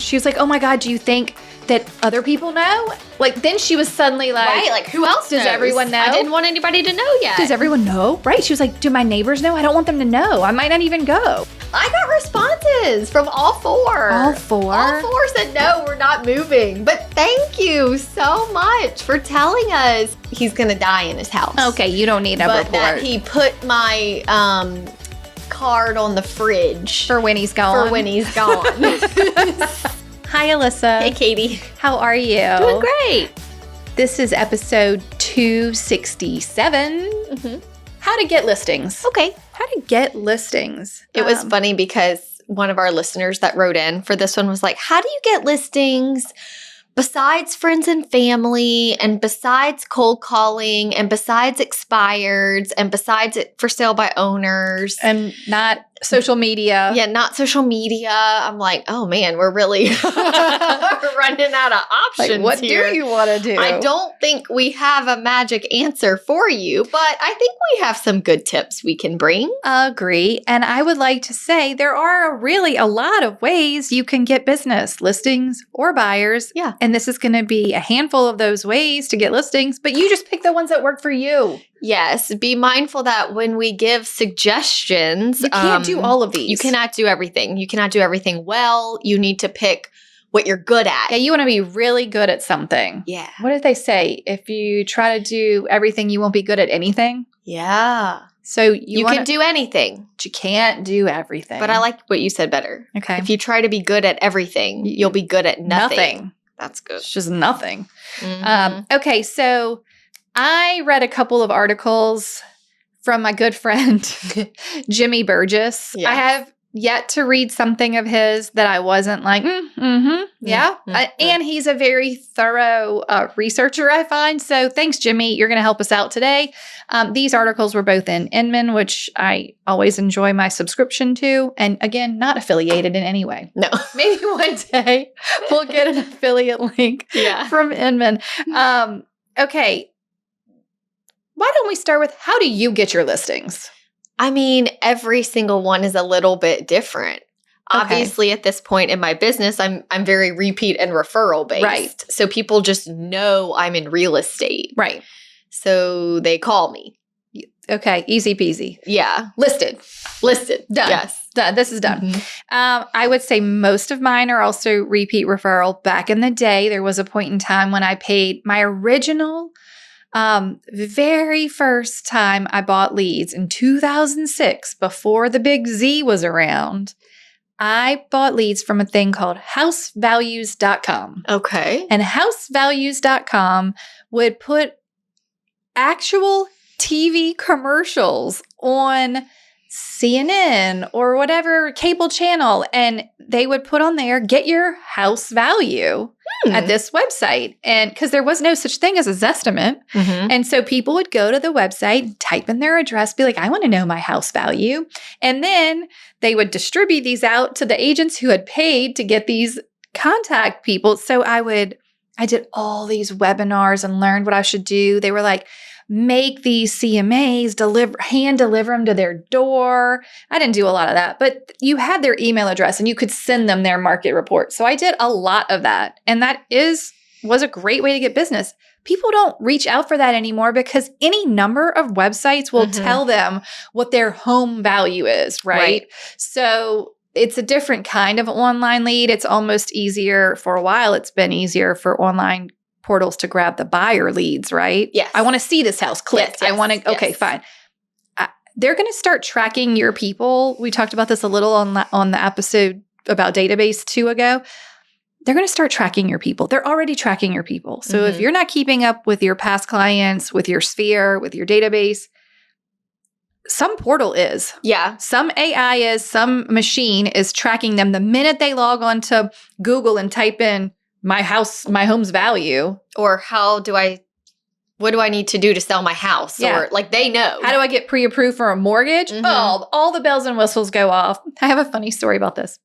She was like, oh my God, do you think that other people know? Like, then she was suddenly like, right, like who else does knows? everyone know? I didn't want anybody to know yet. Does everyone know? Right. She was like, do my neighbors know? I don't want them to know. I might not even go. I got responses from all 4. All 4? All 4 said, no, we're not moving. But thank you so much for telling us he's going to die in his house. Okay, you don't need a but report. that he put my card on the fridge. For when he's gone. For when he's gone. Hi, Alissa. Hey, Katie. How are you? Doing great. This is episode 267. Mm-hmm. How to get listings. Okay. How to get listings. It was funny because one of our listeners that wrote in for this one was like, how do you get listings besides friends and family and besides cold calling and besides expireds and besides it for sale by owners? And not social media. Yeah, not social media. I'm like, oh man, we're really running out of options Like, what here. do you want to do? I don't think we have a magic answer for you, but I think we have some good tips we can bring. Agree. And I would like to say there are really a lot of ways you can get business, listings or buyers. Yeah. And this is going to be a handful of those ways to get listings, but you just pick the ones that work for you. Yes, be mindful that when we give suggestions, You can't do all of these. You cannot do everything. You cannot do everything well. You need to pick what you're good at. Yeah, you want to be really good at something. Yeah. What did they say? If you try to do everything, you won't be good at anything. Yeah. So You can do anything. but you can't do everything. But I like what you said better. Okay. If you try to be good at everything, you'll be good at nothing. That's good. It's just nothing. Mhm. Okay, so I read a couple of articles from my good friend, Jimmy Burgess. Yes. I have yet to read something of his that I wasn't like, yeah. And he's a very thorough researcher, I find. So thanks, Jimmy. You're going to help us out today. These articles were both in Inman, which I always enjoy my subscription to. And again, not affiliated in any way. No. Maybe one day we'll get an affiliate link from Inman. Okay. Why don't we start with how do you get your listings? I mean, every single one is a little bit different. Okay. Obviously, at this point in my business, I'm very repeat and referral based. Right. So people just know I'm in real estate. Right. So they call me. Okay. Easy peasy. Yeah. Listed. Done. Yes. Done. This is done. Mhm. I would say most of mine are also repeat referral. Back in the day, there was a point in time when I paid my original very first time I bought leads in 2006, before the big Z was around. I bought leads from a thing called housevalues.com. Okay. And housevalues.com would put actual TV commercials on CNN or whatever cable channel, and they would put on there, get your house value at this website. And because there was no such thing as a Zestimate. Mhm. And so people would go to the website, type in their address, be like, I want to know my house value. And then they would distribute these out to the agents who had paid to get these contact people. So I did all these webinars and learned what I should do. They were like, make these CMAs, hand deliver them to their door. I didn't do a lot of that, but you had their email address and you could send them their market report. So I did a lot of that. And that was a great way to get business. People don't reach out for that anymore because any number of websites will tell them what their home value is, right? So it's a different kind of online lead. It's almost easier for a while. It's been easier for online portals to grab the buyer leads, right? Yes. I want to see this house. Click. Yes, I want to, okay, fine. They're going to start tracking your people. We talked about this a little on the episode about database 2 ago. They're going to start tracking your people. They're already tracking your people. So if you're not keeping up with your past clients, with your sphere, with your database, some portal is. Yeah. Some AI is, some machine is tracking them the minute they log on to Google and type in my home's value. Or what do I need to do to sell my house? Yeah. Or like they know. How do I get pre-approved for a mortgage? Mhm. Oh, all the bells and whistles go off. I have a funny story about this.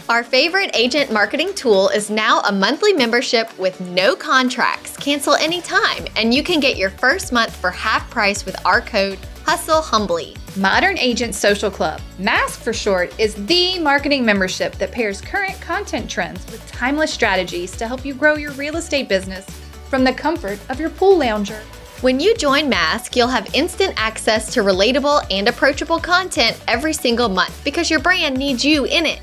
Our favorite agent marketing tool is now a monthly membership with no contracts. Cancel anytime, and you can get your first month for half price with our code Hustle humbly. Modern Agent Social Club, MASK for short, is the marketing membership that pairs current content trends with timeless strategies to help you grow your real estate business from the comfort of your pool lounger. When you join MASK, you'll have instant access to relatable and approachable content every single month because your brand needs you in it.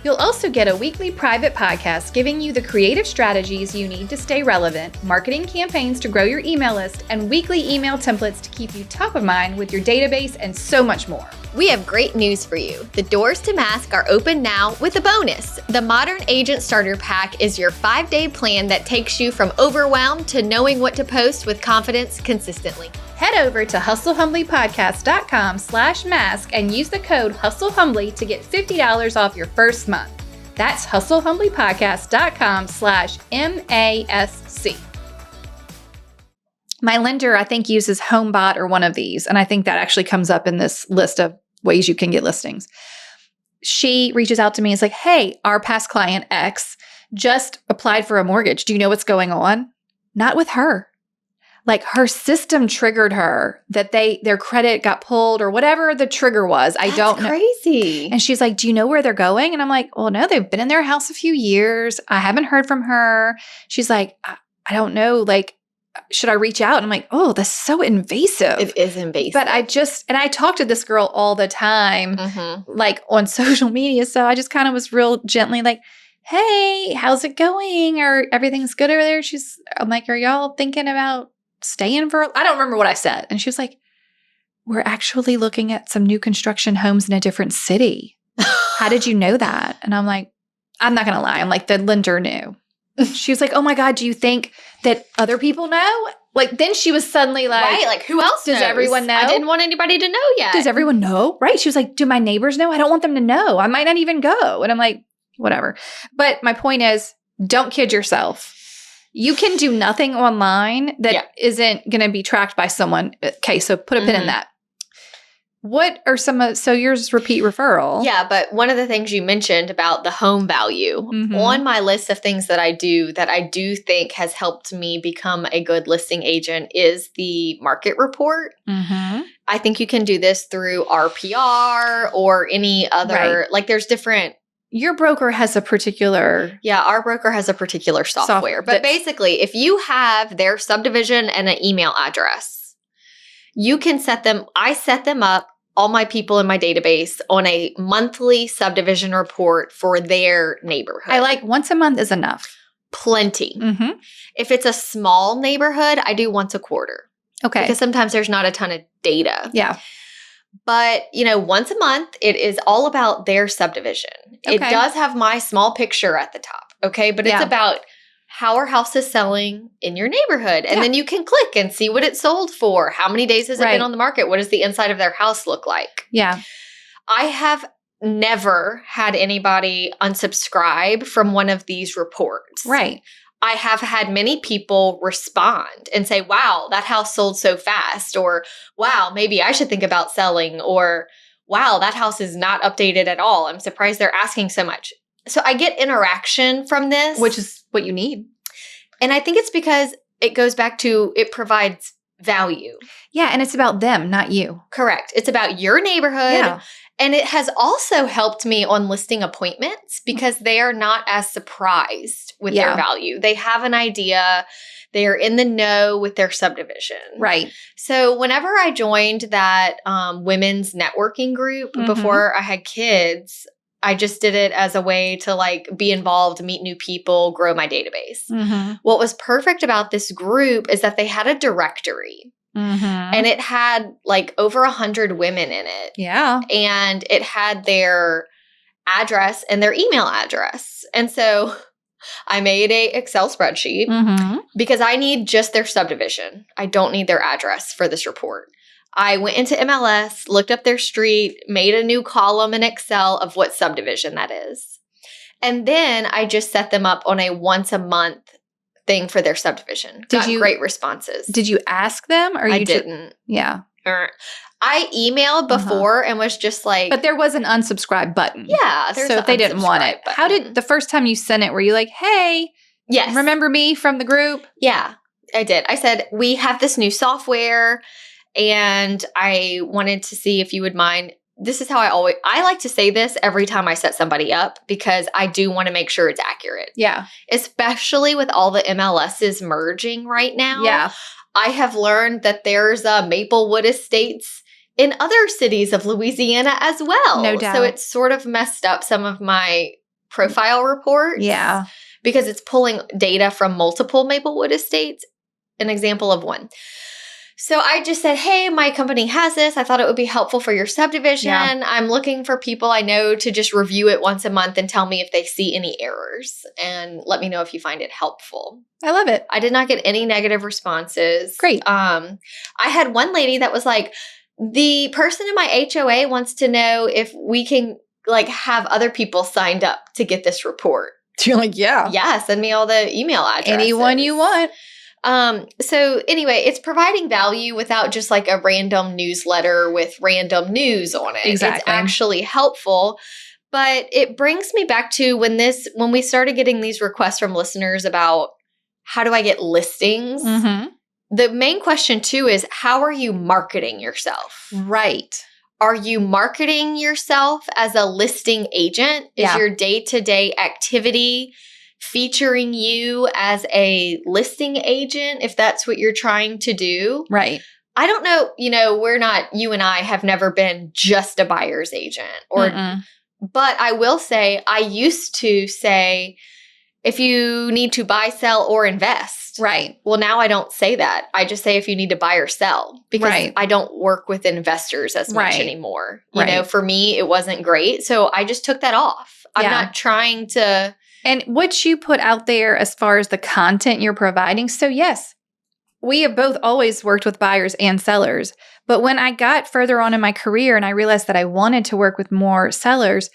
You'll also get a weekly private podcast giving you the creative strategies you need to stay relevant, marketing campaigns to grow your email list, and weekly email templates to keep you top of mind with your database and so much more. We have great news for you. The doors to MASK are open now with a bonus. The Modern Agent Starter Pack is your 5-day plan that takes you from overwhelmed to knowing what to post with confidence consistently. Head over to hustlehumblypodcast.com/mask and use the code hustlehumbly to get $50 off your first month. That's hustlehumblypodcast.com/MASC. My lender, I think, uses HomeBot or one of these, and I think that actually comes up in this list of ways you can get listings. She reaches out to me and is like, hey, our past client X just applied for a mortgage. Do you know what's going on? Not with her. Like her system triggered her that their credit got pulled or whatever the trigger was. I don't know. Crazy. And she's like, do you know where they're going? And I'm like, well, no, they've been in their house a few years. I haven't heard from her. She's like, I don't know. Like, should I reach out? And I'm like, oh, that's so invasive. It is invasive. But I talk to this girl all the time, like on social media. So I just kind of was real gently like, hey, how's it going? Or everything's good over there? I'm like, are y'all thinking about staying for, I don't remember what I said. And she was like, we're actually looking at some new construction homes in a different city. How did you know that? And I'm like, I'm not going to lie. I'm like, the lender knew. She was like, oh my God, do you think that other people know? Like, then she was suddenly like, right, like who else does knows? everyone know? I didn't want anybody to know yet. Does everyone know? Right. She was like, do my neighbors know? I don't want them to know. I might not even go. And I'm like, whatever. But my point is, don't kid yourself. You can do nothing online that isn't going to be tracked by someone. Okay, so put a pin in that. What are so yours is repeat referral. Yeah, but one of the things you mentioned about the home value on my list of things that I do think has helped me become a good listing agent is the market report. I think you can do this through RPR or any other, like there's different. Your broker has a particular. Yeah, our broker has a particular software. But basically, if you have their subdivision and an email address, you can I set them up, all my people in my database, on a monthly subdivision report for their neighborhood. I like once a month is enough. Plenty. If it's a small neighborhood, I do once a quarter. Okay. Because sometimes there's not a ton of data. Yeah. But, once a month, it is all about their subdivision. Okay. It does have my small picture at the top, okay? But it's about how our house is selling in your neighborhood. And then you can click and see what it sold for. How many days has it been on the market? What does the inside of their house look like? Yeah. I have never had anybody unsubscribe from one of these reports. Right. I have had many people respond and say, wow, that house sold so fast, or wow, maybe I should think about selling, or wow, that house is not updated at all. I'm surprised they're asking so much. So I get interaction from this. Which is what you need. And I think it's because it goes back to it provides value. Yeah, and it's about them, not you. Correct. It's about your neighborhood. Yeah. And it has also helped me on listing appointments because they are not as surprised with their value. They have an idea. They are in the know with their subdivision. Right. So whenever I joined that women's networking group before I had kids, I just did it as a way to be involved, meet new people, grow my database. What was perfect about this group is that they had a directory. And it had over 100 women in it. Yeah. And it had their address and their email address. And so I made a Excel spreadsheet because I need just their subdivision. I don't need their address for this report. I went into MLS, looked up their street, made a new column in Excel of what subdivision that is. And then I just set them up on a once a month thing for their subdivision. Got great responses. Did you ask them? Or I didn't. Yeah. I emailed before and was just like. But there was an unsubscribe button. Yeah. So if they didn't want it. Button. How did the first time you sent it, were you like, hey, remember me from the group? Yeah, I did. I said, we have this new software And I wanted to see if you would mind. This is how I like to say this every time I set somebody up because I do want to make sure it's accurate. Yeah. Especially with all the MLSs merging right now. Yeah. I have learned that there's Maplewood Estates in other cities of Louisiana as well. No doubt. So it's sort of messed up some of my profile reports. Yeah. Because it's pulling data from multiple Maplewood Estates. An example of one. So I just said, hey, my company has this. I thought it would be helpful for your subdivision. Yeah. I'm looking for people I know to just review it once a month and tell me if they see any errors. And let me know if you find it helpful. I love it. I did not get any negative responses. Great. I had one lady that was like, the person in my HOA wants to know if we can like have other people signed up to get this report. You're like, yeah. Yeah, send me all the email addresses. Anyone you want. So anyway, it's providing value without just like a random newsletter with random news on it. Exactly. It's actually helpful. But it brings me back to when we started getting these requests from listeners about how do I get listings? Mm-hmm. The main question too is how are you marketing yourself? Right. Are you marketing yourself as a listing agent? Is your day-to-day activity featuring you as a listing agent, if that's what you're trying to do? Right. I don't know, you and I have never been just a buyer's agent but I will say I used to say, if you need to buy, sell, or invest. Right. Well, now I don't say that. I just say if you need to buy or sell because I don't work with investors as much anymore. You know, for me, it wasn't great. So I just took that off. I'm not trying to. And what you put out there as far as the content you're providing. So yes, we have both always worked with buyers and sellers. But when I got further on in my career and I realized that I wanted to work with more sellers,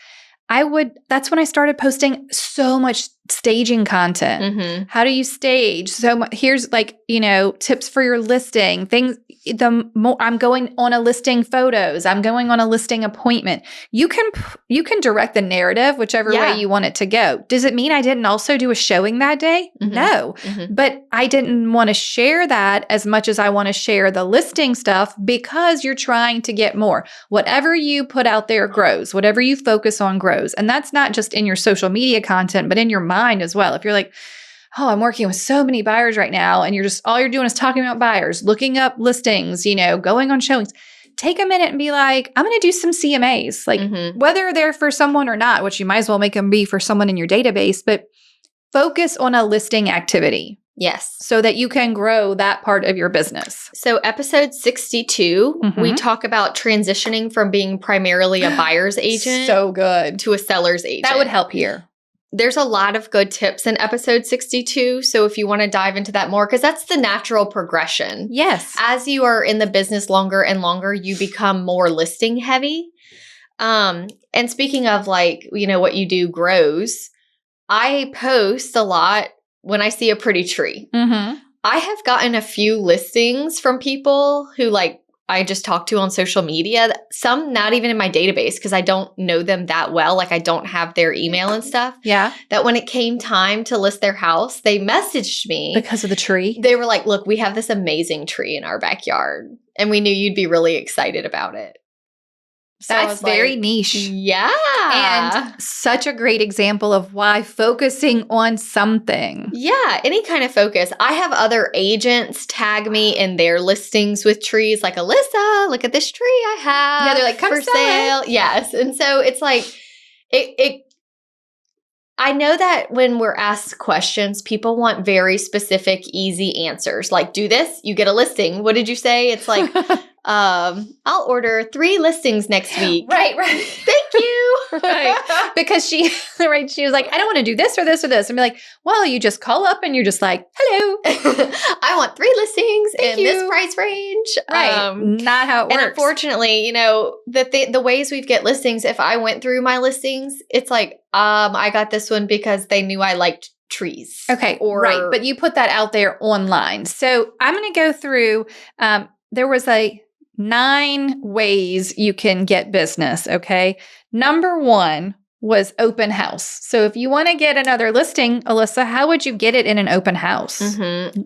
that's when I started posting so much staging content. Mm-hmm. How do you stage? So here's tips for your listing. I'm going on a listing photos. I'm going on a listing appointment. You can direct the narrative whichever way you want it to go. Does it mean I didn't also do a showing that day? Mm-hmm. No, but I didn't want to share that as much as I want to share the listing stuff because you're trying to get more. Whatever you put out there grows. Whatever you focus on grows. And that's not just in your social media content, but in your mind as well. If you're like, oh, I'm working with so many buyers right now, and all you're doing is talking about buyers, looking up listings, going on showings, take a minute and be like, I'm going to do some CMAs, whether they're for someone or not, which you might as well make them be for someone in your database, but focus on a listing activity. Yes. So that you can grow that part of your business. So episode 62, we talk about transitioning from being primarily a buyer's agent so good to a seller's agent. That would help here. There's a lot of good tips in episode 62. So if you want to dive into that more, because that's the natural progression. Yes. As you are in the business longer and longer, you become more listing heavy. And speaking of what you do grows, I post a lot when I see a pretty tree. Mm-hmm. I have gotten a few listings from people who I just talked to on social media, some not even in my database because I don't know them that well. I don't have their email and stuff. Yeah. That when it came time to list their house, they messaged me. Because of the tree? They were like, look, we have this amazing tree in our backyard and we knew you'd be really excited about it. So that's very niche. Yeah. And such a great example of why focusing on something. Yeah, any kind of focus. I have other agents tag me in their listings with trees like, Alissa, look at this tree I have. Yeah, they're like, come for sell sale. it. Yes. And so it's I know that when we're asked questions, people want very specific, easy answers. Like, do this, you get a listing. What did you say? It's like, I'll order 3 listings next week. Right. Thank you. Right. Because she was like, I don't want to do this or this or this. And be like, well, you just call up and you're just like, hello. I want 3 listings Thank in you. this price range. Right. Not how it works. And unfortunately, the ways we get listings, if I went through my listings, it's like, I got this one because they knew I liked trees. Okay. Right. But you put that out there online. So I'm going to go through, there was 9 ways you can get business, okay? Number 1 was open house. So if you want to get another listing, Alissa, how would you get it in an open house? Mm-hmm.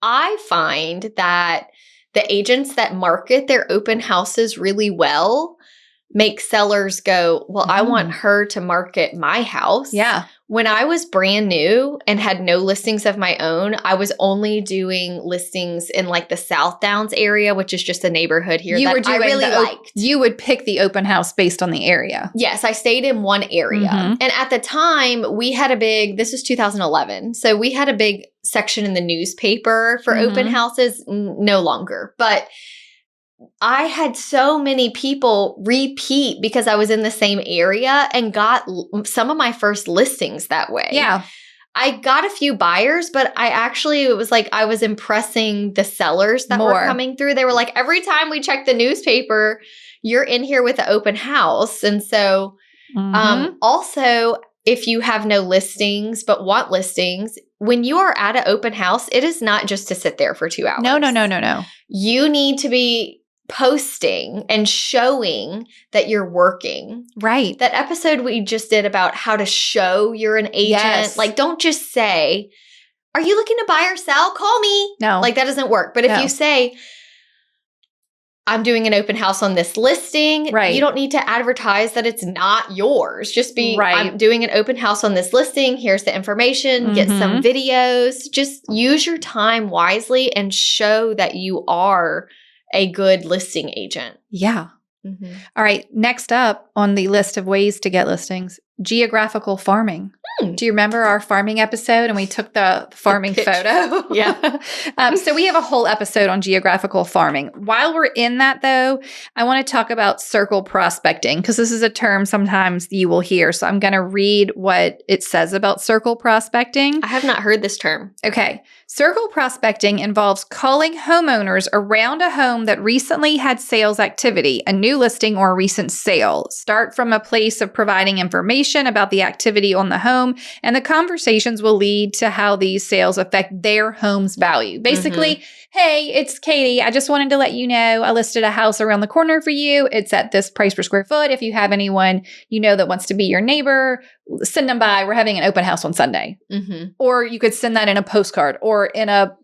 I find that the agents that market their open houses really well make sellers go, well, I want her to market my house. Yeah. When I was brand new and had no listings of my own, I was only doing listings in like the South Downs area, which is just a neighborhood here that I really liked. You would pick the open house based on the area. Yes, I stayed in one area. And at the time, we had this is 2011. So we had a big section in the newspaper for open houses, no longer. But I had so many people repeat because I was in the same area and got some of my first listings that way. Yeah. I got a few buyers, but it was like I was impressing the sellers that were coming through. They were like, every time we check the newspaper, you're in here with the open house. And so also, if you have no listings but want listings, when you are at an open house, it is not just to sit there for 2 hours. No. You need to be posting and showing that you're working. Right. That episode we just did about how to show you're an agent. Yes. Like, don't just say, are you looking to buy or sell? Call me. No. Like, that doesn't work. But if you say, I'm doing an open house on this listing, you don't need to advertise that it's not yours. Just be, I'm doing an open house on this listing. Here's the information. Get some videos. Just use your time wisely and show that you are a good listing agent. Yeah. All right. Next up on the list of ways to get listings, geographical farming. Do you remember our farming episode and we took the farming photo? Yeah. So we have a whole episode on geographical farming. While we're in that though, I want to talk about circle prospecting because this is a term sometimes you will hear. So I'm going to read what it says about circle prospecting. I have not heard this term. Okay. Circle prospecting involves calling homeowners around a home that recently had sales activity, a new listing or a recent sale. Start from a place of providing information about the activity on the home, and the conversations will lead to how these sales affect their home's value. Basically, hey, it's Katie. I just wanted to let you know I listed a house around the corner for you. It's at this price per square foot. If you have anyone you know that wants to be your neighbor, send them by. We're having an open house on Sunday. Or you could send that in a postcard or in a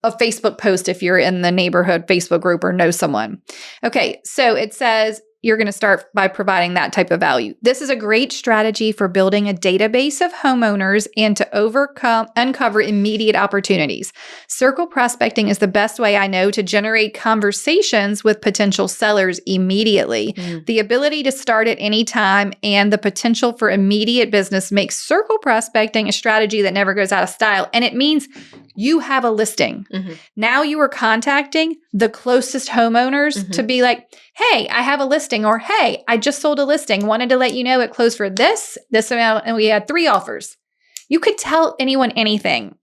Facebook post if you're in the neighborhood Facebook group or know someone. Okay, so it says you're going to start by providing that type of value. This is a great strategy for building a database of homeowners and to uncover immediate opportunities. Circle prospecting is the best way I know to generate conversations with potential sellers immediately. The ability to start at any time and the potential for immediate business makes circle prospecting a strategy that never goes out of style. And it means you have a listing. Now you are contacting the closest homeowners to be like, hey, I have a listing, or hey, I just sold a listing. Wanted to let you know it closed for this amount, and we had 3 offers. You could tell anyone anything.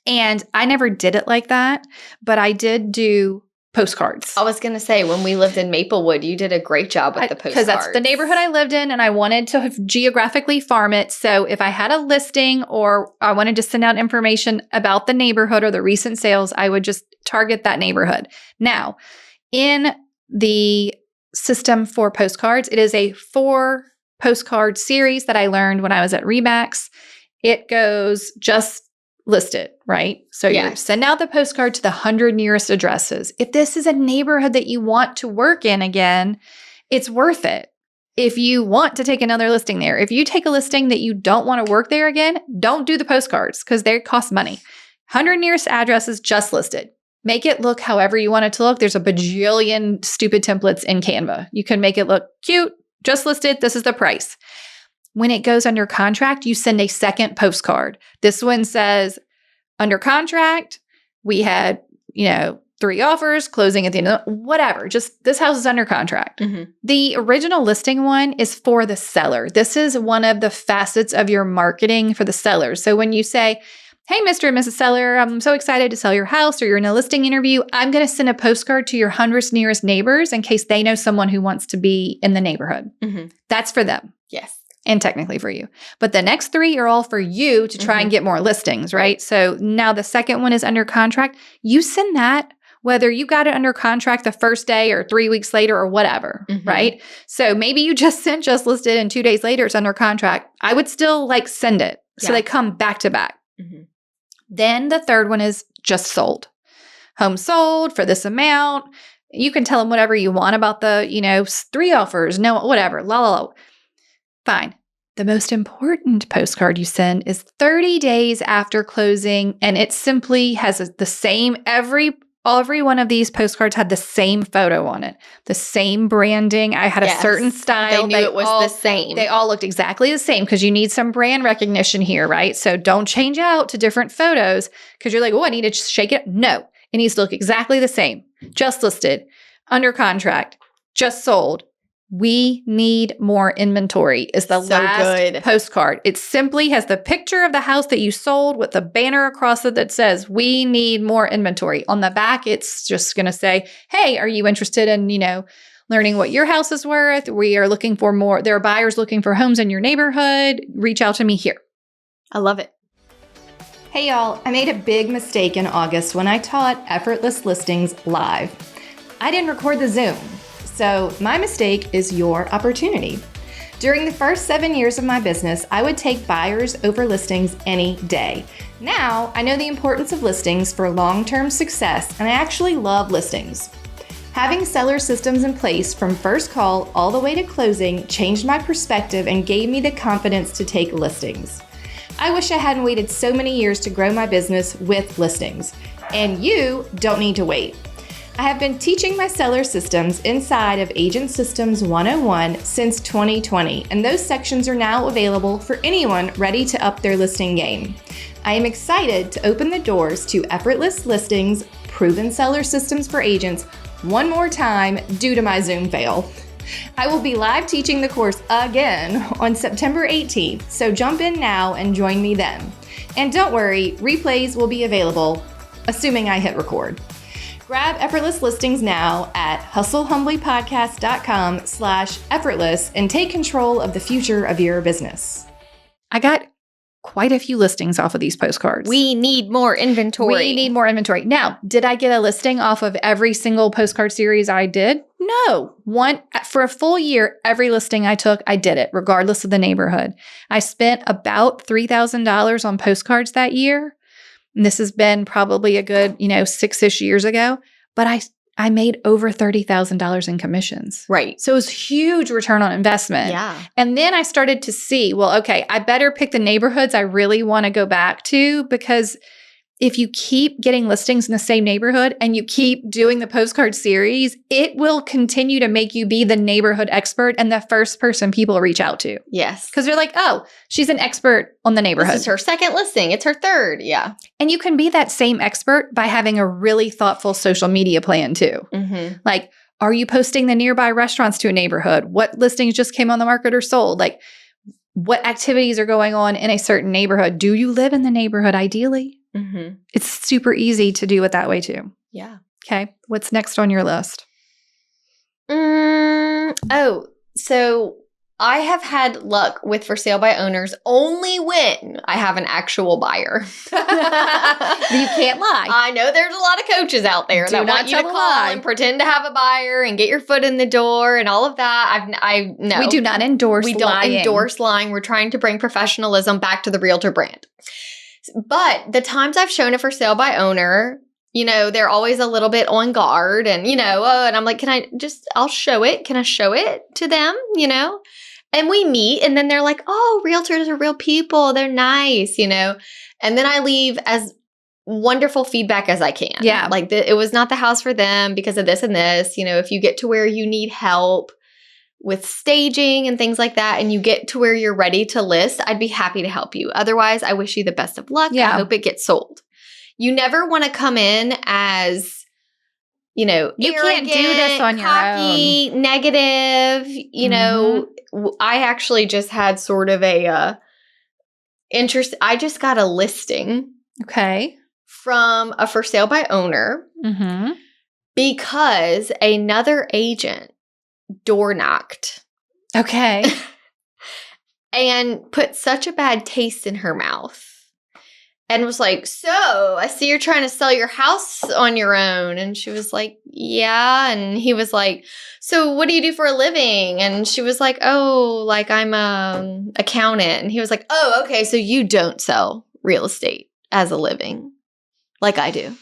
And I never did it like that, but I did do postcards. I was going to say, when we lived in Maplewood, you did a great job with the postcards. Because that's the neighborhood I lived in, and I wanted to geographically farm it. So if I had a listing or I wanted to send out information about the neighborhood or the recent sales, I would just target that neighborhood. Now, in the system for postcards, it is a 4 postcard series that I learned when I was at Remax. It goes just listed, right? So you send out the postcard to the 100 nearest addresses. If this is a neighborhood that you want to work in again, it's worth it. If you want to take another listing there, if you take a listing that you don't want to work there again, don't do the postcards because they cost money. 100 nearest addresses just listed. Make it look however you want it to look. There's a bajillion stupid templates in Canva. You can make it look cute, just listed, this is the price. When it goes under contract, you send a second postcard. This one says, under contract, we had, 3 offers, closing at the end of whatever. Just this house is under contract. The original listing one is for the seller. This is one of the facets of your marketing for the seller. So when you say, hey, Mr. and Mrs. Seller, I'm so excited to sell your house, or you're in a listing interview, I'm going to send a postcard to your 100 nearest neighbors in case they know someone who wants to be in the neighborhood. That's for them. Yes. And technically for you. But the next 3 are all for you to try and get more listings, right? So now the second one is under contract. You send that whether you got it under contract the first day or 3 weeks later or whatever, right? So maybe you just sent just listed and 2 days later it's under contract. I would still send it. So they come back to back. Then the third one is just sold. home sold for this amount. You can tell them whatever you want about the, 3 offers, no, whatever, la, la, la. Fine. The most important postcard you send is 30 days after closing, and it simply has the same, every one of these postcards had the same photo on it, the same branding. I had a certain style. They knew it was the same. They all looked exactly the same because you need some brand recognition here, right? So don't change out to different photos because you're like, oh, I need to shake it. No, it needs to look exactly the same. Just listed, under contract, just sold. We need more inventory is the last postcard. It simply has the picture of the house that you sold with the banner across it that says, we need more inventory. On the back, it's just going to say, hey, are you interested in, learning what your house is worth? We are looking for more. There are buyers looking for homes in your neighborhood. Reach out to me here. I love it. Hey, y'all. I made a big mistake in August when I taught Effortless Listings live. I didn't record the Zoom. So my mistake is your opportunity. During the first 7 years of my business, I would take buyers over listings any day. Now, I know the importance of listings for long-term success, and I actually love listings. Having seller systems in place from first call all the way to closing changed my perspective and gave me the confidence to take listings. I wish I hadn't waited so many years to grow my business with listings, and you don't need to wait. I have been teaching my seller systems inside of Agent Systems 101 since 2020, and those sections are now available for anyone ready to up their listing game. I am excited to open the doors to Effortless Listings, Proven Seller Systems for Agents one more time due to my Zoom fail. I will be live teaching the course again on September 18th, so jump in now and join me then. And don't worry, replays will be available, assuming I hit record. Grab Effortless Listings now at hustlehumblypodcast.com/effortless and take control of the future of your business. I got quite a few listings off of these postcards. We need more inventory. Now, did I get a listing off of every single postcard series I did? No. For a full year, every listing I took, I did it, regardless of the neighborhood. I spent about $3,000 on postcards that year. And this has been probably a good, 6-ish years ago, but I made over $30,000 in commissions. Right. So it was huge return on investment. Yeah. And then I started to see, well, okay, I better pick the neighborhoods I really want to go back to, because if you keep getting listings in the same neighborhood and you keep doing the postcard series, it will continue to make you be the neighborhood expert and the first person people reach out to. Yes. Because they're like, oh, she's an expert on the neighborhood. This is her second listing. It's her third. Yeah. And you can be that same expert by having a really thoughtful social media plan too. Mm-hmm. Like, are you posting the nearby restaurants to a neighborhood? What listings just came on the market or sold? Like, what activities are going on in a certain neighborhood? Do you live in the neighborhood ideally? Mm-hmm. It's super easy to do it that way too. Yeah. Okay. What's next on your list? So I have had luck with for sale by owners only when I have an actual buyer. You can't lie. I know there's a lot of coaches out there that want you to call and pretend to have a buyer and get your foot in the door and all of that. No. We do not endorse lying. We don't endorse lying. We're trying to bring professionalism back to the realtor brand. But the times I've shown it for sale by owner, they're always a little bit on guard and, and I'm like, I'll show it. Can I show it to them, And we meet and then they're like, oh, realtors are real people. They're nice, And then I leave as wonderful feedback as I can. Yeah. Like it was not the house for them because of this and this. If you get to where you need help with staging and things like that, and you get to where you're ready to list, I'd be happy to help you. Otherwise, I wish you the best of luck. Yeah. I hope it gets sold. You never want to come in as, you can't do this on cocky, your own. Negative. I actually just had sort of a interest. I just got a listing. Okay. From a for sale by owner because another agent door knocked. Okay. And put such a bad taste in her mouth and was like, so I see you're trying to sell your house on your own. And she was like, yeah. And he was like, so what do you do for a living? And she was like, oh, like I'm a accountant. And he was like, oh, okay. So you don't sell real estate as a living like I do.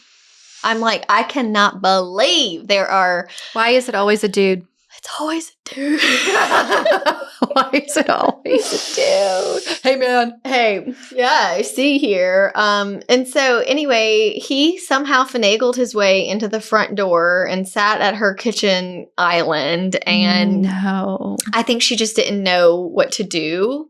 I'm like, I cannot believe there are. Why is it always a dude? It's always a dude. Why is it always a dude? Hey, man. Hey, yeah, I see here. And so anyway, he somehow finagled his way into the front door and sat at her kitchen island. And no. I think she just didn't know what to do.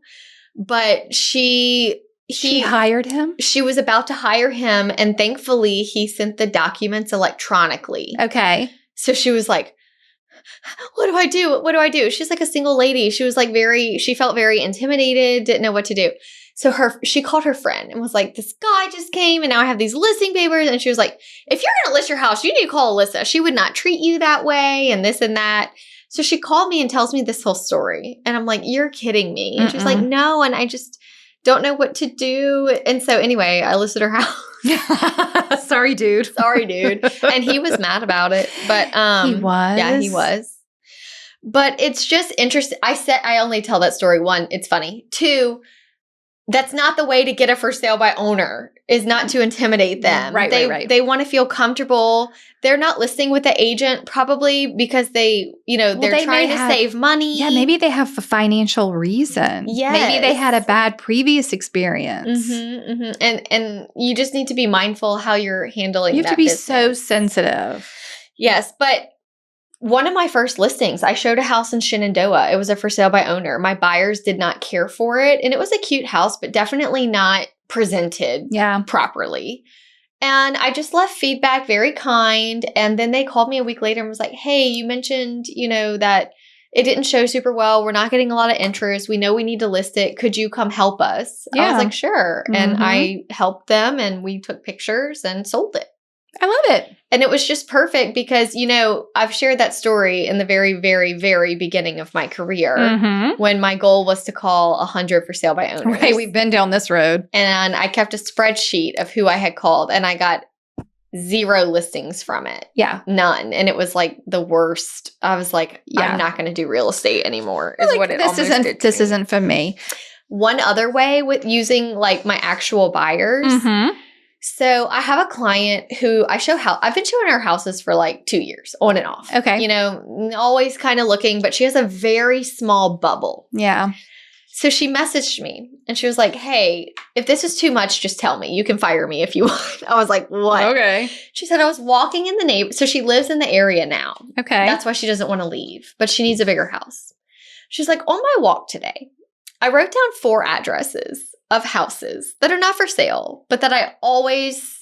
But She hired him? She was about to hire him. And thankfully, he sent the documents electronically. Okay. So she was like, what do I do? What do I do? She's like a single lady. She was like she felt very intimidated, didn't know what to do. So she called her friend and was like, this guy just came and now I have these listing papers. And she was like, if you're going to list your house, you need to call Alissa. She would not treat you that way and this and that. So she called me and tells me this whole story. And I'm like, you're kidding me. And she's like, no. And I just don't know what to do. And so anyway, I listed her house. Sorry, dude. Sorry, dude. And he was mad about it. But he was? Yeah, he was. But it's just interesting. I only tell that story. One, it's funny. Two, that's not the way to get a for sale by owner, is not to intimidate them. Right. They want to feel comfortable. They're not listing with the agent probably because they're trying to save money. Yeah, maybe they have a financial reason. Yes. Maybe they had a bad previous experience. And you just need to be mindful how you're handling that. You have to be business. so sensitive. Yes, but one of my first listings, I showed a house in Shenandoah. It was a for sale by owner. My buyers did not care for it. And it was a cute house, but definitely not presented properly. And I just left feedback, very kind. And then they called me a week later and was like, hey, you mentioned, that it didn't show super well. We're not getting a lot of interest. We know we need to list it. Could you come help us? I was like, sure. And I helped them and we took pictures and sold it. I love it. And it was just perfect because, I've shared that story in the very, very, very beginning of my career when my goal was to call 100 for sale by owners. Right. We've been down this road. And I kept a spreadsheet of who I had called and I got 0 listings from it. Yeah. None. And it was like the worst. I was like, I'm not going to do real estate anymore is what it almost did to me. This isn't for me. One other way with using like my actual buyers. So I have a client who I've been showing her houses for like 2 years on and off. Okay. Always kind of looking, but she has a very small bubble. Yeah. So she messaged me and she was like, hey, if this is too much, just tell me. You can fire me if you want. I was like, what? Okay. She said, I was walking in the neighborhood. So she lives in the area now. Okay. That's why she doesn't want to leave, but she needs a bigger house. She's like, on my walk today, I wrote down 4 addresses of houses that are not for sale, but that I always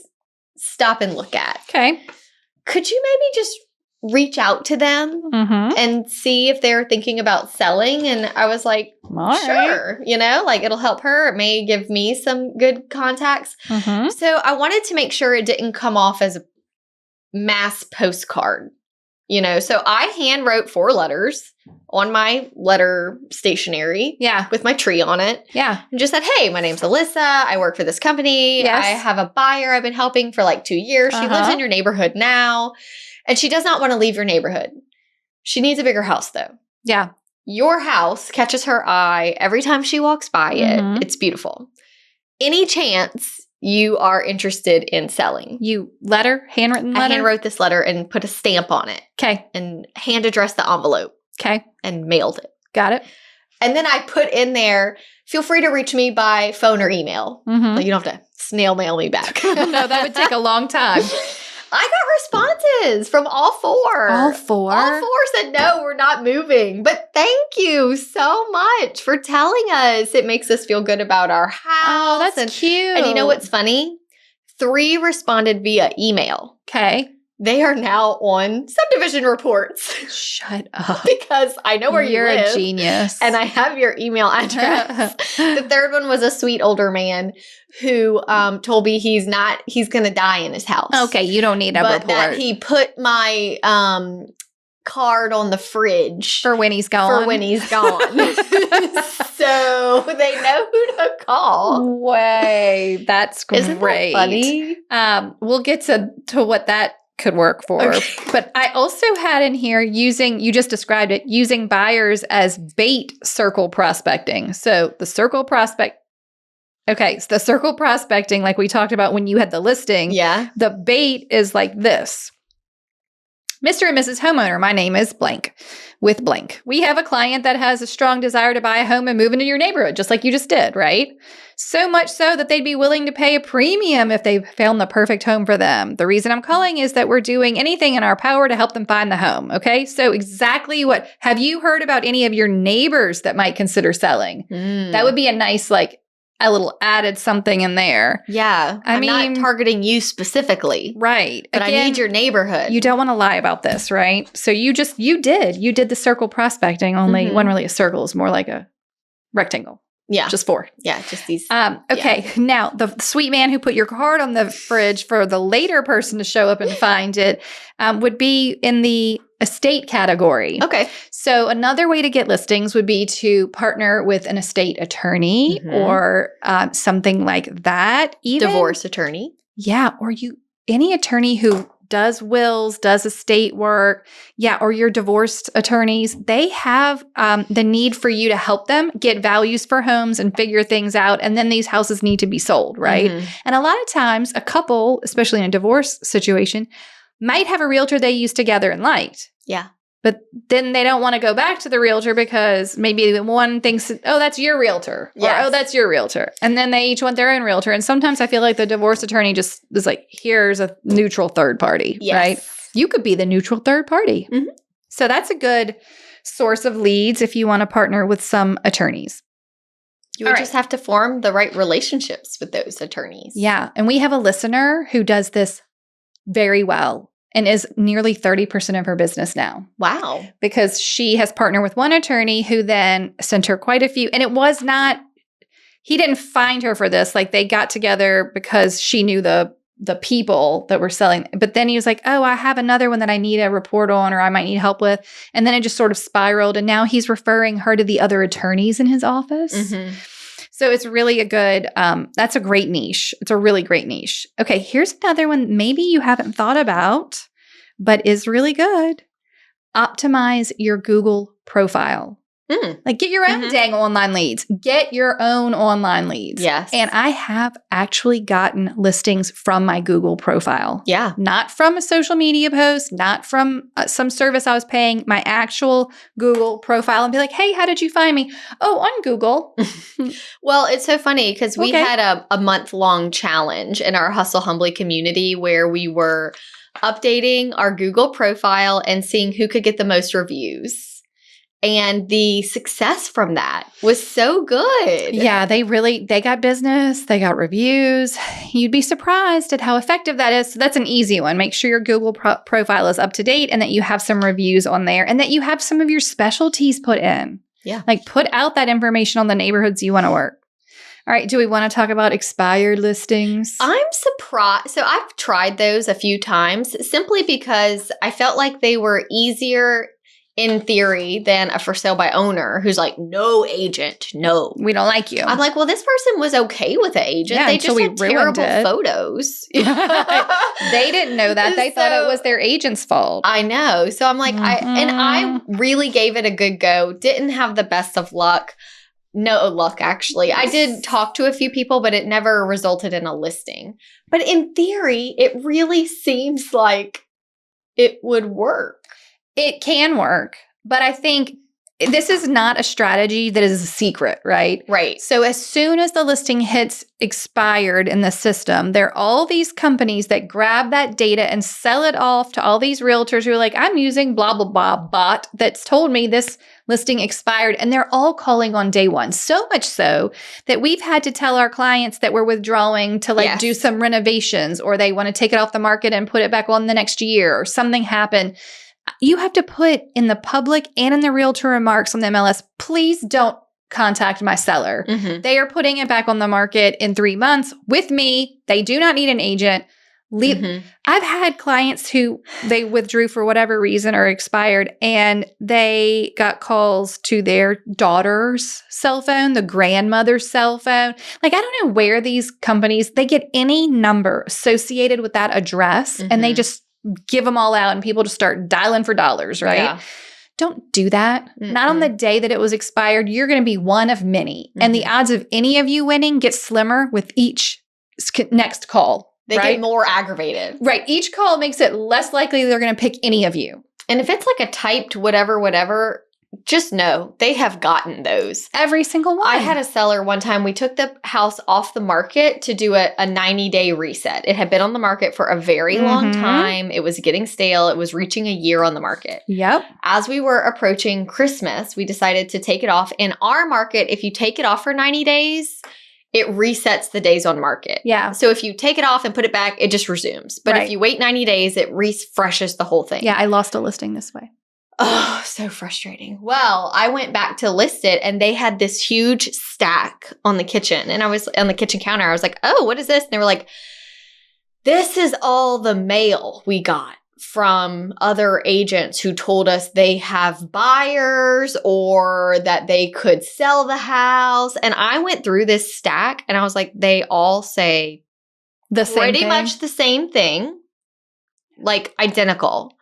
stop and look at. Okay. Could you maybe just reach out to them and see if they're thinking about selling? And I was like, sure, like it'll help her. It may give me some good contacts. So I wanted to make sure it didn't come off as a mass postcard. So I hand wrote 4 letters on my letter stationery. Yeah. With my tree on it. Yeah. And just said, hey, my name's Alissa. I work for this company. Yes. I have a buyer I've been helping for like 2 years. She lives in your neighborhood now. And she does not want to leave your neighborhood. She needs a bigger house though. Yeah. Your house catches her eye every time she walks by it. It's beautiful. Any chance you are interested in selling? Handwritten letter? I hand wrote this letter and put a stamp on it. Okay. And hand addressed the envelope. Okay. And mailed it. Got it. And then I put in there, feel free to reach me by phone or email. Like you don't have to snail mail me back. No, that would take a long time. I got responses from all 4. All 4? All 4 said, no, we're not moving. But thank you so much for telling us. It makes us feel good about our house. Oh, that's cute. And you know what's funny? 3 responded via email. Okay. They are now on subdivision reports. Shut up. Because I know where you live. You're a genius. And I have your email address. The third one was a sweet older man who told me he's going to die in his house. Okay, you don't need a report. That he put my card on the fridge. For when he's gone. So they know who to call. Way. That's great. Isn't that funny? We'll get to what that could work for. Okay. But I also had in here you just described it, using buyers as bait circle prospecting. So the circle prospect Okay, so the circle prospecting, like we talked about when you had the listing, the bait is like this. Mr. and Mrs. Homeowner, my name is blank with blank. We have a client that has a strong desire to buy a home and move into your neighborhood, just like you just did, right? So much so that they'd be willing to pay a premium if they found the perfect home for them. The reason I'm calling is that we're doing anything in our power to help them find the home, okay? So exactly what, have you heard about any of your neighbors that might consider selling? That would be a nice, like, a little added something in there. Yeah. I'm not targeting you specifically. Right. But again, I need your neighborhood. You don't want to lie about this, right? So you did the circle prospecting, only it wasn't really a circle. It's more like a rectangle. Yeah. Just 4. Yeah. Just these. Okay. Yeah. Now, the sweet man who put your card on the fridge for the later person to show up and find it would be in the estate category. Okay. So another way to get listings would be to partner with an estate attorney or something like that. Even divorce attorney. Yeah. Or any attorney who does wills, does estate work. Yeah. Or your divorced attorneys, they have the need for you to help them get values for homes and figure things out. And then these houses need to be sold, right? And a lot of times a couple, especially in a divorce situation, might have a realtor they used together and liked. Yeah. But then they don't want to go back to the realtor because maybe one thinks, oh, that's your realtor. Or, oh, that's your realtor. And then they each want their own realtor. And sometimes I feel like the divorce attorney just is like, here's a neutral third party, right? You could be the neutral third party. So that's a good source of leads if you want to partner with some attorneys. You would just have to form the right relationships with those attorneys. Yeah. And we have a listener who does this very well and is nearly 30% of her business now. Wow. Because she has partnered with one attorney who then sent her quite a few. And it was not, he didn't find her for this. Like they got together because she knew the people that were selling. But then he was like, oh, I have another one that I need a report on or I might need help with. And then it just sort of spiraled. And now he's referring her to the other attorneys in his office. So it's really a good, that's a great niche. It's a really great niche. Okay, here's another one maybe you haven't thought about, but is really good. Optimize your Google profile. Like get your own dang online leads. Get your own online leads. Yes. And I have actually gotten listings from my Google profile. Yeah. Not from a social media post, not from some service I was paying, my actual Google profile and be like, hey, how did you find me? Oh, on Google. Well, it's so funny because we had a month-long challenge in our Hustle Humbly community where we were updating our Google profile and seeing who could get the most reviews. And the success from that was so good. Yeah, they got business, they got reviews. You'd be surprised at how effective that is. So that's an easy one. Make sure your Google profile is up to date and that you have some reviews on there and that you have some of your specialties put in. Yeah. Like put out that information on the neighborhoods you want to work. All right, do we want to talk about expired listings? I'm surprised. So I've tried those a few times simply because I felt like they were easier in theory than a for sale by owner who's like, no agent, no. We don't like you. I'm like, well, this person was okay with the agent. Yeah, they just had terrible photos. They didn't know that. They thought it was their agent's fault. I know. So I'm like, I really gave it a good go. Didn't have the best of luck. No luck, actually. I did talk to a few people, but it never resulted in a listing. But in theory, it really seems like it would work. It can work, but I think this is not a strategy that is a secret, right? Right. So as soon as the listing hits expired in the system, there are all these companies that grab that data and sell it off to all these realtors who are like, I'm using blah, blah, blah bot that's told me this listing expired. And they're all calling on day one. So much so that we've had to tell our clients that we're withdrawing to do some renovations or they want to take it off the market and put it back on the next year or something happened. You have to put in the public and in the realtor remarks on the MLS, please don't contact my seller. They are putting it back on the market in 3 months with me. They do not need an agent. I've had clients who they withdrew for whatever reason or expired and they got calls to their daughter's cell phone, the grandmother's cell phone. Like, I don't know where these companies, they get any number associated with that address and they just give them all out and people just start dialing for dollars, right? Yeah. don't do that. Not on the day that it was expired. You're going to be one of many. And the odds of any of you winning get slimmer with each next call. They get more aggravated. Right. Each call makes it less likely they're going to pick any of you. And if it's like a typed whatever, just know they have gotten those. Every single one. I had a seller one time. We took the house off the market to do a 90-day reset. It had been on the market for a very long time. It was getting stale. It was reaching a year on the market. Yep. As we were approaching Christmas, we decided to take it off. In our market, if you take it off for 90 days, it resets the days on market. Yeah. So if you take it off and put it back, it just resumes. But if you wait 90 days, it refreshes the whole thing. Yeah, I lost a listing this way. Oh, so frustrating. Well, I went back to list it and they had this huge stack on the kitchen. And I was on the kitchen counter. I was like, oh, what is this? And they were like, this is all the mail we got from other agents who told us they have buyers or that they could sell the house. And I went through this stack and I was like, they all say the same pretty thing. much the same thing, like identical.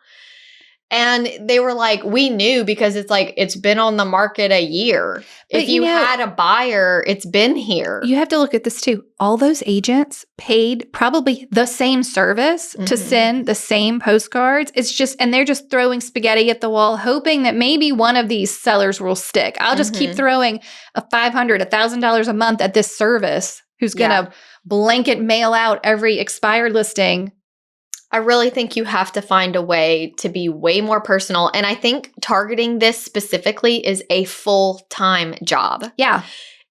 And they were like, we knew because it's like, it's been on the market a year. But if you had a buyer, it's been here. You have to look at this too. All those agents paid probably the same service to send the same postcards. It's just, and they're just throwing spaghetti at the wall, hoping that maybe one of these sellers will stick. I'll just keep throwing a $500, $1,000 a month at this service who's going to blanket mail out every expired listing. I really think you have to find a way to be way more personal. And I think targeting this specifically is a full-time job. Yeah.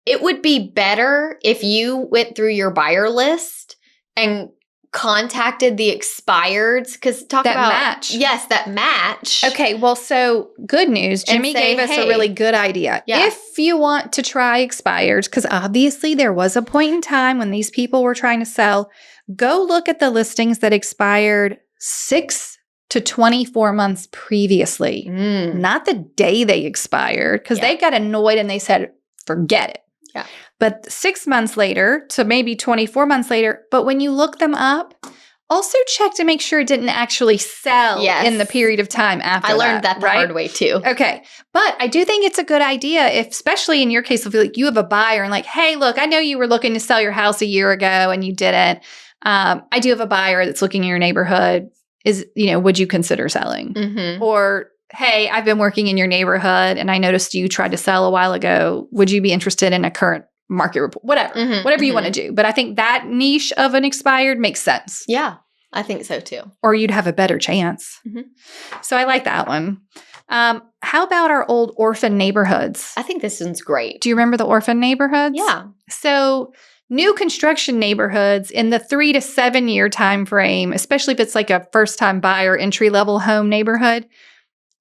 It would be better if you went through your buyer list and contacted the expireds because talk that about match. Yes, that match. Okay, well, so good news. Jimmy gave us a really good idea. Yeah. If you want to try expireds, because obviously there was a point in time when these people were trying to sell, go look at the listings that expired 6 to 24 months previously, not the day they expired, because they got annoyed and they said, forget it. Yeah. But 6 months later to maybe 24 months later, but when you look them up, also check to make sure it didn't actually sell in the period of time after I learned that the hard way too. Okay. But I do think it's a good idea, if, especially in your case, if like you have a buyer and like, hey, look, I know you were looking to sell your house a year ago and you didn't. I do have a buyer that's looking in your neighborhood. Would you consider selling? Or, hey, I've been working in your neighborhood and I noticed you tried to sell a while ago. Would you be interested in a current market report? Whatever you want to do. But I think that niche of an expired makes sense. Yeah, I think so too. Or you'd have a better chance. So I like that one. How about our old orphan neighborhoods? I think this one's great. Do you remember the orphan neighborhoods? Yeah. So new construction neighborhoods in the 3 to 7 year time frame, especially if it's like a first-time buyer entry-level home neighborhood,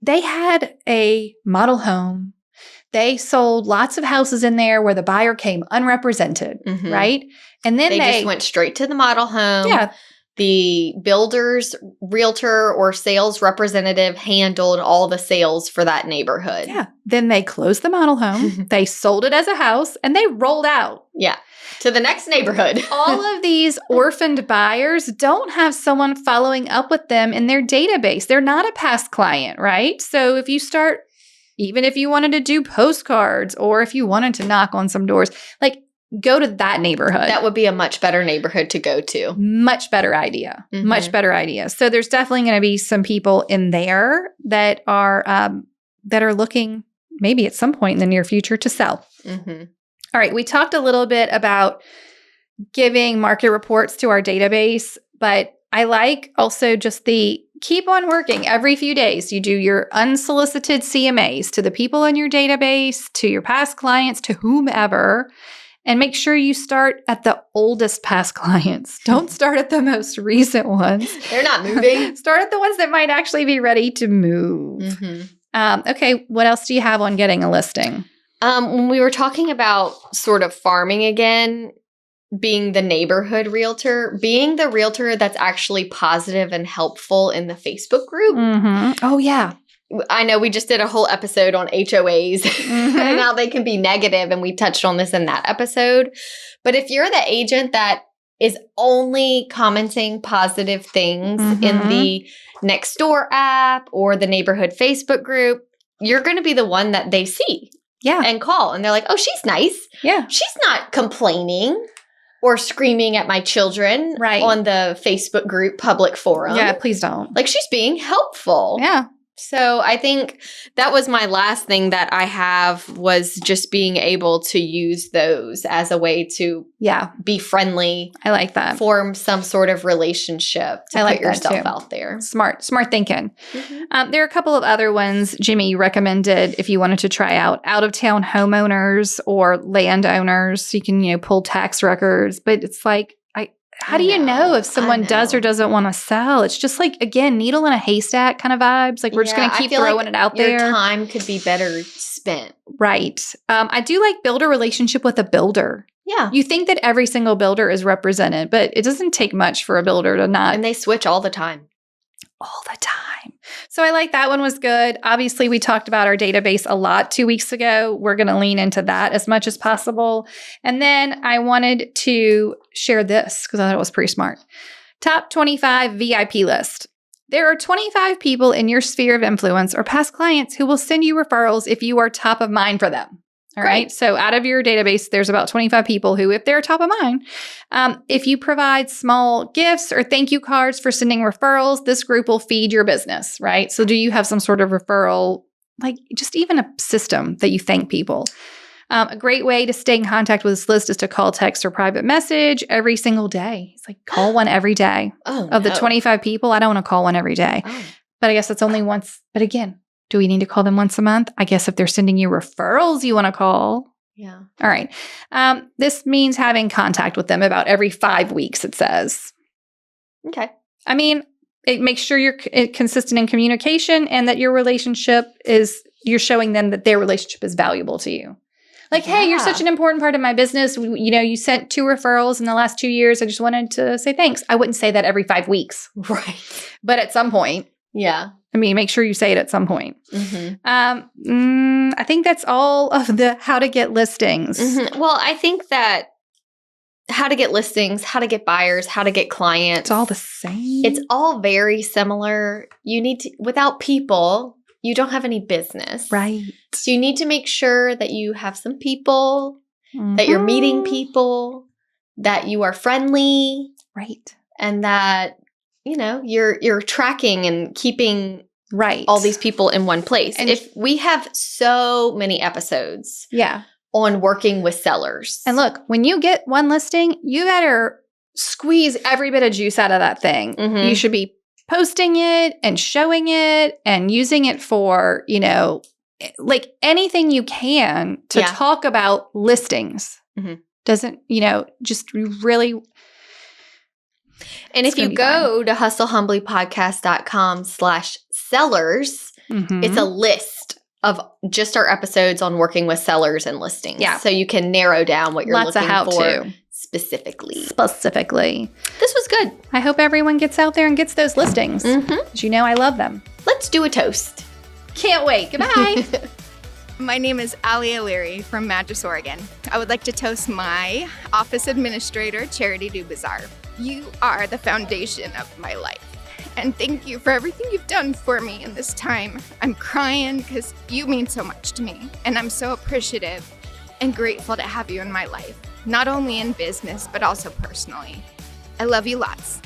they had a model home. They sold lots of houses in there where the buyer came unrepresented, right? And then they just went straight to the model home. Yeah. The builder's realtor or sales representative handled all the sales for that neighborhood. Yeah. Then they closed the model home. They sold it as a house and they rolled out. Yeah. To the next neighborhood. All of these orphaned buyers don't have someone following up with them in their database. They're not a past client, right? So if you start, even if you wanted to do postcards or if you wanted to knock on some doors, like go to that neighborhood. That would be a much better neighborhood to go to. Much better idea. Much better idea. So there's definitely going to be some people in there that are looking maybe at some point in the near future to sell. All right. We talked a little bit about giving market reports to our database, but I like also just the keep on working every few days. You do your unsolicited CMAs to the people in your database, to your past clients, to whomever, and make sure you start at the oldest past clients. Don't start at the most recent ones. They're not moving. Start at the ones that might actually be ready to move. Okay. What else do you have on getting a listing? When we were talking about sort of farming again, being the neighborhood realtor, being the realtor that's actually positive and helpful in the Facebook group. Oh, yeah. I know we just did a whole episode on HOAs and how they can be negative, and we touched on this in that episode. But if you're the agent that is only commenting positive things in the Nextdoor app or the neighborhood Facebook group, you're going to be the one that they see and call. And they're like, oh, she's nice. Yeah. She's not complaining or screaming at my children on the Facebook group public forum. Yeah, please don't. Like, she's being helpful. Yeah. So I think that was my last thing that I have, was just being able to use those as a way to be friendly. I like that. Form some sort of relationship to put yourself out there. Smart thinking. There are a couple of other ones, Jimmy, you recommended if you wanted to try out-of-town homeowners or landowners. So you can, pull tax records. But it's like, how do you know if someone does or doesn't want to sell? It's just like, again, needle in a haystack kind of vibes. Like, we're just going to keep throwing it out there. Your time could be better spent. Right. I do like build a relationship with a builder. Yeah. You think that every single builder is represented, but it doesn't take much for a builder to not. And they switch all the time. All the time. So I like that one was good. Obviously, we talked about our database a lot 2 weeks ago. We're going to lean into that as much as possible. And then I wanted to share this because I thought it was pretty smart. Top 25 VIP list. There are 25 people in your sphere of influence or past clients who will send you referrals if you are top of mind for them. All right. So out of your database, there's about 25 people who, if they're top of mind, if you provide small gifts or thank you cards for sending referrals, this group will feed your business, right? So do you have some sort of referral, like just even a system that you thank people? A great way to stay in contact with this list is to call, text, or private message every single day. It's like call one every day. Of the 25 people, I don't want to call one every day. But I guess it's only once. But again, do we need to call them once a month? I guess if they're sending you referrals, you want to call. Yeah. All right. This means having contact with them about every 5 weeks, it says. Okay. I mean, it makes sure you're consistent in communication and that your relationship you're showing them that their relationship is valuable to you. Like, hey, you're such an important part of my business. You sent 2 referrals in the last 2 years. I just wanted to say thanks. I wouldn't say that every 5 weeks. Right. But at some point. Yeah. I mean, make sure you say it at some point. I think that's all of the how to get listings. Well, I think that how to get listings, how to get buyers, how to get clients. It's all the same. It's all very similar. You need to, without people, you don't have any business. Right. So you need to make sure that you have some people, that you're meeting people, that you are friendly. Right. And that you're tracking and keeping all these people in one place. And if we have so many episodes on working with sellers. And look, when you get one listing, you better squeeze every bit of juice out of that thing. You should be posting it and showing it and using it for, like anything you can to talk about listings. Doesn't, just really... And if you go to hustlehumblypodcast.com/sellers, it's a list of just our episodes on working with sellers and listings. Yeah. So you can narrow down what you're looking for specifically. This was good. I hope everyone gets out there and gets those listings. Because I love them. Let's do a toast. Can't wait. Goodbye. My name is Allie O'Leary from Madras, Oregon. I would like to toast my office administrator, Charity Dubazar. You are the foundation of my life. And thank you for everything you've done for me in this time. I'm crying because you mean so much to me. And I'm so appreciative and grateful to have you in my life. Not only in business, but also personally. I love you lots.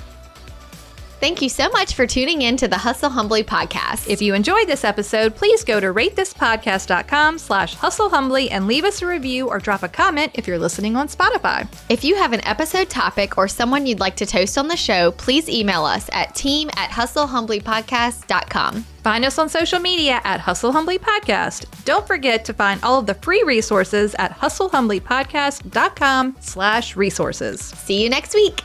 Thank you so much for tuning in to the Hustle Humbly podcast. If you enjoyed this episode, please go to ratethispodcast.com/hustlehumbly and leave us a review or drop a comment if you're listening on Spotify. If you have an episode topic or someone you'd like to toast on the show, please email us at team@hustlehumblypodcast.com. Find us on social media at Hustle Humbly Podcast. Don't forget to find all of the free resources at hustlehumblypodcast.com/resources. See you next week.